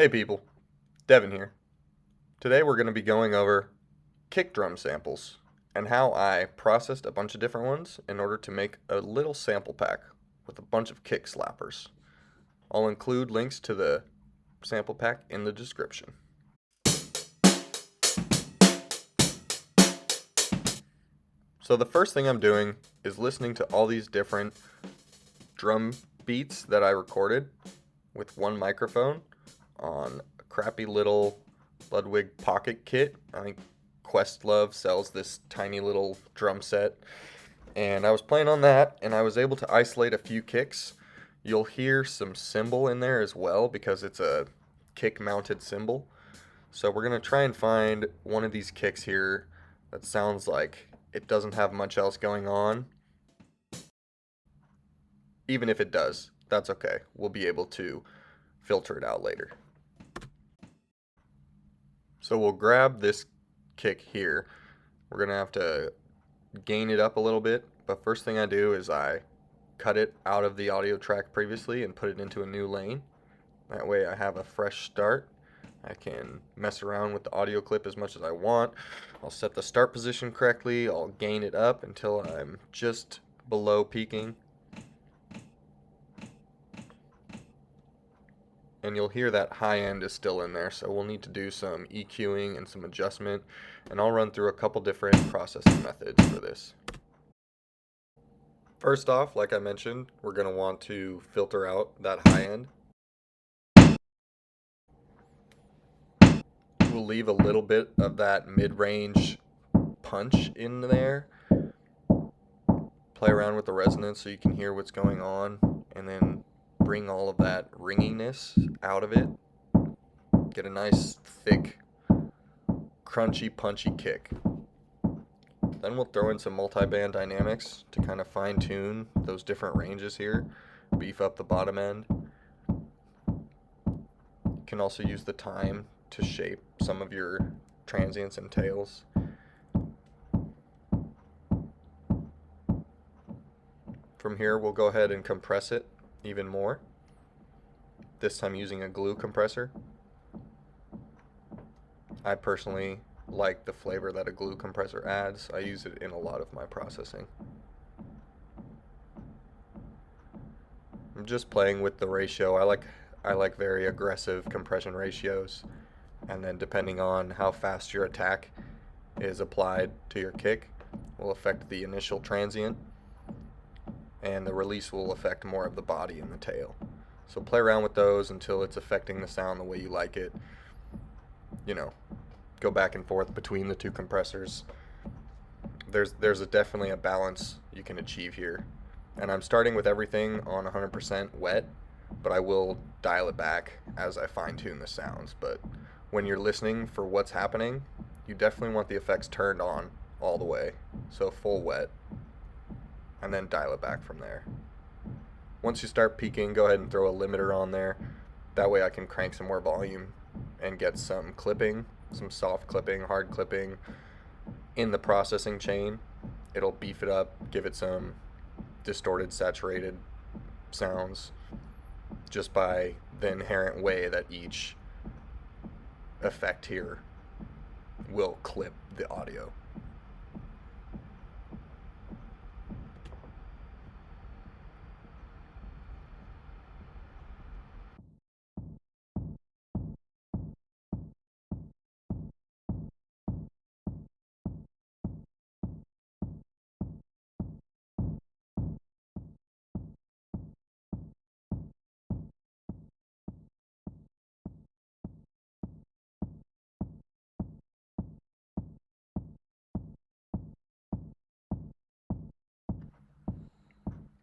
Hey people, Devin here. Today we're going to be going over kick drum samples and how I processed a bunch of different ones in order to make a little sample pack with a bunch of kick slappers. I'll include links to the sample pack in the description. So the first thing I'm doing is listening to all these different drum beats that I recorded with one microphone on a crappy little Ludwig pocket kit. I think Questlove sells this tiny little drum set, and I was playing on that, and I was able to isolate a few kicks. You'll hear some cymbal in there as well because it's a kick mounted cymbal. So we're gonna try and find one of these kicks here that sounds like it doesn't have much else going on. Even if it does, that's okay. We'll be able to filter it out later. So we'll grab this kick here. We're gonna have to gain it up a little bit, but first thing I do is I cut it out of the audio track previously and put it into a new lane. That way I have a fresh start. I can mess around with the audio clip as much as I want. I'll set the start position correctly. I'll gain it up until I'm just below peaking. And you'll hear that high end is still in there, so we'll need to do some EQing and some adjustment, and I'll run through a couple different processing methods for this. First off, like I mentioned, we're going to want to filter out that high end. We'll leave a little bit of that mid-range punch in there. Play around with the resonance so you can hear what's going on, and then bring all of that ringiness out of it. Get a nice, thick, crunchy, punchy kick. Then we'll throw in some multi-band dynamics to kind of fine-tune those different ranges here. Beef up the bottom end. You can also use the time to shape some of your transients and tails. From here, we'll go ahead and compress it even more, this time using a glue compressor. I personally like the flavor that a glue compressor adds. I use it in a lot of my processing. I'm just playing with the ratio. I like very aggressive compression ratios, and then depending on how fast your attack is applied to your kick will affect the initial transient, and the release will affect more of the body and the tail. So play around with those until it's affecting the sound the way you like it. You know, go back and forth between the two compressors. There's definitely a balance you can achieve here. And I'm starting with everything on 100% wet, but I will dial it back as I fine-tune the sounds. But when you're listening for what's happening, you definitely want the effects turned on all the way. So full wet, and then dial it back from there. Once you start peaking, go ahead and throw a limiter on there. That way I can crank some more volume and get some clipping, some soft clipping, hard clipping in the processing chain. It'll beef it up, give it some distorted, saturated sounds just by the inherent way that each effect here will clip the audio.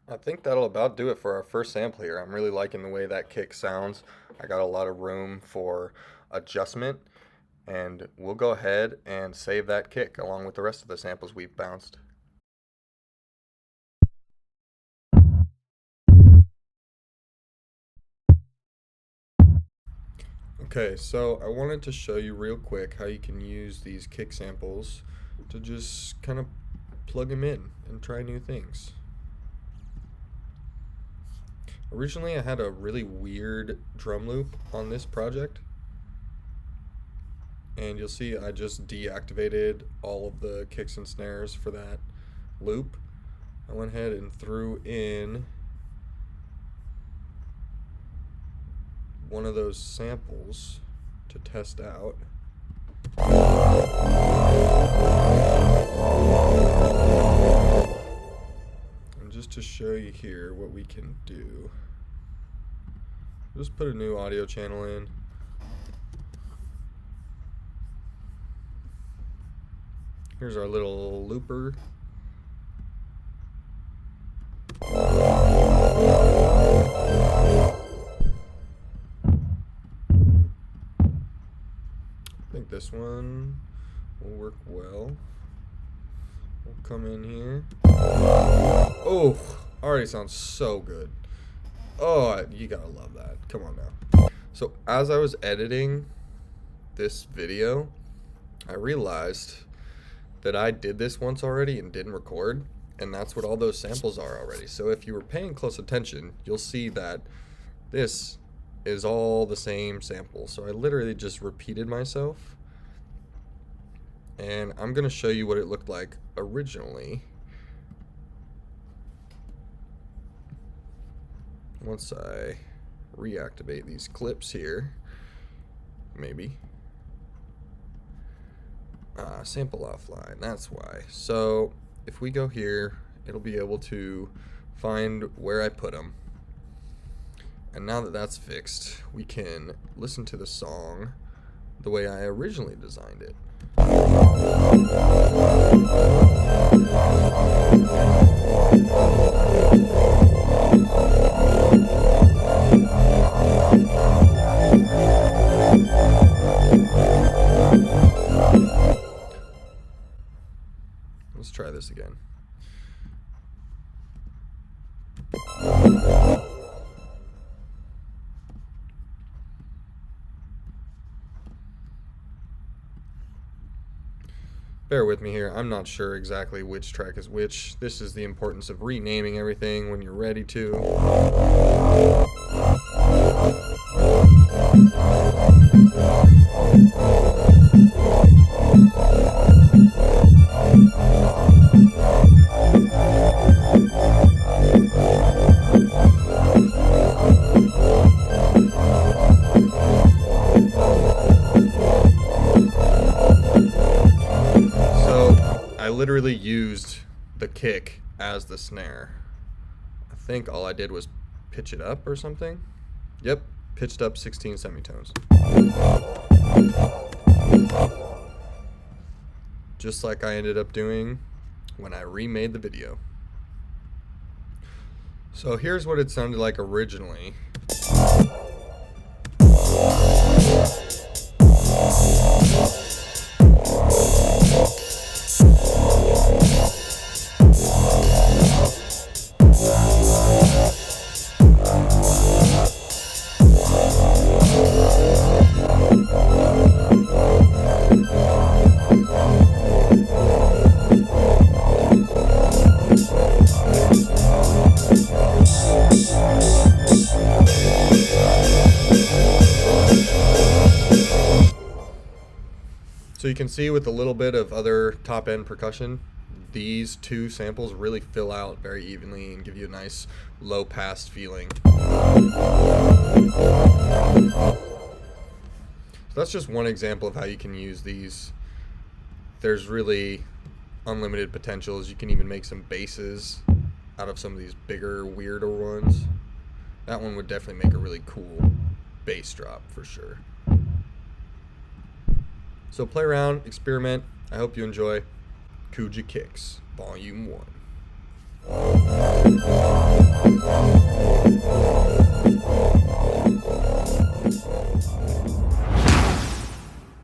I think that'll about do it for our first sample here. I'm really liking the way that kick sounds. I got a lot of room for adjustment, and we'll go ahead and save that kick along with the rest of the samples we've bounced. Okay, so I wanted to show you real quick how you can use these kick samples to just kind of plug them in and try new things. Originally I had a really weird drum loop on this project, And you'll see I just deactivated all of the kicks and snares for that loop. I went ahead and threw in one of those samples to test out. And just to show you here what we can do, just put a new audio channel in. Here's our little looper. I think this one will work well. We'll come in here. Oh, already sounds so good. Oh, you gotta love that. Come on now. So as I was editing this video, I realized that I did this once already and didn't record, and that's what all those samples are already. So if you were paying close attention, you'll see that this is all the same sample. So I literally just repeated myself, and I'm gonna show you what it looked like originally. Once I reactivate these clips here, maybe. Sample offline, that's why. So if we go here, it'll be able to find where I put them. And now that that's fixed, we can listen to the song the way I originally designed it. Let's try this again. Bear with me here. I'm not sure exactly which track is which. This is the importance of renaming everything when you're ready to. I literally used the kick as the snare. I think all I did was pitch it up or something. Yep, pitched up 16 semitones. Just like I ended up doing when I remade the video. So here's what it sounded like originally. So you can see with a little bit of other top end percussion, these two samples really fill out very evenly and give you a nice low pass feeling. So that's just one example of how you can use these. There's really unlimited potentials. You can even make some basses out of some of these bigger, weirder ones. That one would definitely make a really cool bass drop for sure. So play around, experiment. I hope you enjoy Kuja Kicks, Volume 1.